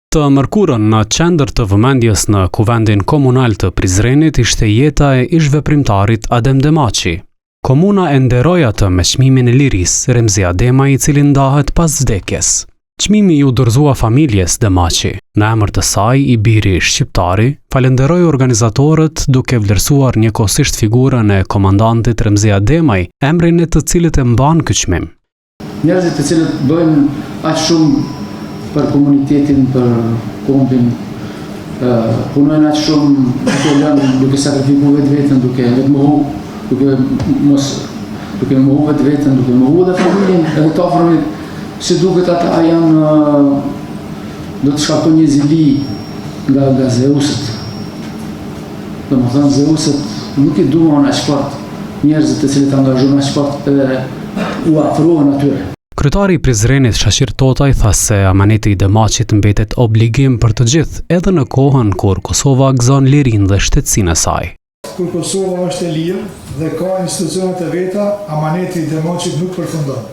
Të mërkurën në qendër të vëmendjes në Kuvendin Komunal të Prizrenit ishte jeta e ish-veprimtarit Adem Demaçi. Komuna e nderoi atë me çmimin e lirisë Remzi Adema, i cili ndahet pas vdekjes. Çmimi ju dorëzua familjes Demaçi. Në emër të saj, i biri shqiptari falenderoi organizatorët duke vlerësuar njëkohësisht figurën e komandantit Remzi Ademaj, emrin e të cilit e mban ky çmim. Njerëzit të cilët bëjnë aq shumë për komunitetin, për kombin, punojnë aq shumë duke sakrifikuar vetveten, duke mohu vetveten, duke mohu dhe familjen, edhe të afërmit, si duket ata janë do të shkaktojnë një zili nga Zeusët. Domethënë Zeusët nuk i duan aq fort njerëzit të cilët angazhohen aq fort edhe u afrohen atyre. Kryetari i Prizrenit Shashir Totaj tha se amaneti i Demaçit mbetet obligim për të gjithë, edhe në kohën kur Kosova gëzon lirinë dhe shtetësinë e saj. Kur Kosova është e lirë dhe ka institucionet e veta, amaneti i Demaçit nuk përfundon.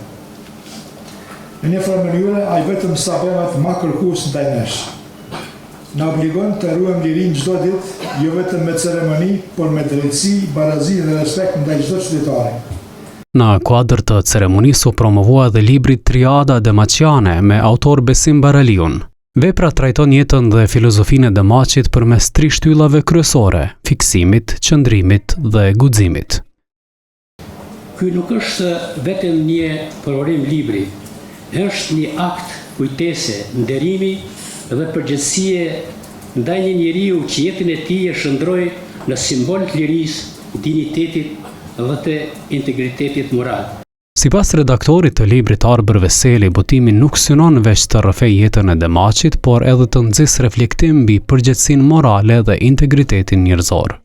Në një farë mënyrë, ai vetëm sa bëhet më kërkues ndaj nesh. Na obligon të ruajmë lirinë çdo ditë, jo vetëm me ceremoni, por me drejtësi, barazi dhe respekt ndaj çdo qytetari. Në kuadër të ceremonisë u promovua edhe libri Triada Demaçiane me autor Besim Baraliun. Vepra trajton jetën dhe filozofinë e Demaçit përmes 3 shtyllave kryesore: fiksimit, qëndrimit dhe guximit. Ky nuk është vetëm një provorim libri, është një akt kujtese, nderimi dhe përgjegjësie ndaj një njeriu që jetën e tij e shndroi në simbol të lirisë, dinitetit dhe të integritetit moral. Sipas redaktorit të librit Arber Veseli, botimi nuk synon veç të rrëfej jetën e Demaçit, por edhe të nxjisë reflektim mbi përgjegjësinë morale dhe integritetin njerëzor.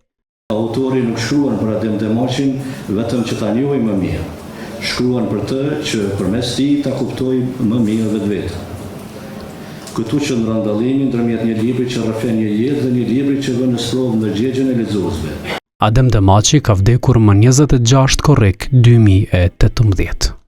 Autori nuk shkruan për Adem Demaçin vetëm që ta njohej më mirë. Shkruan për të që përmes tij ta kuptojë më mirë vetveten. Këtu qëndron dallimi ndërmjet një libri që rrëfen një jetë dhe një libri që vën në sprovë ndërgjegjen e lexuesve. Adem Demaçi ka vdekur më 26 korrik 2018.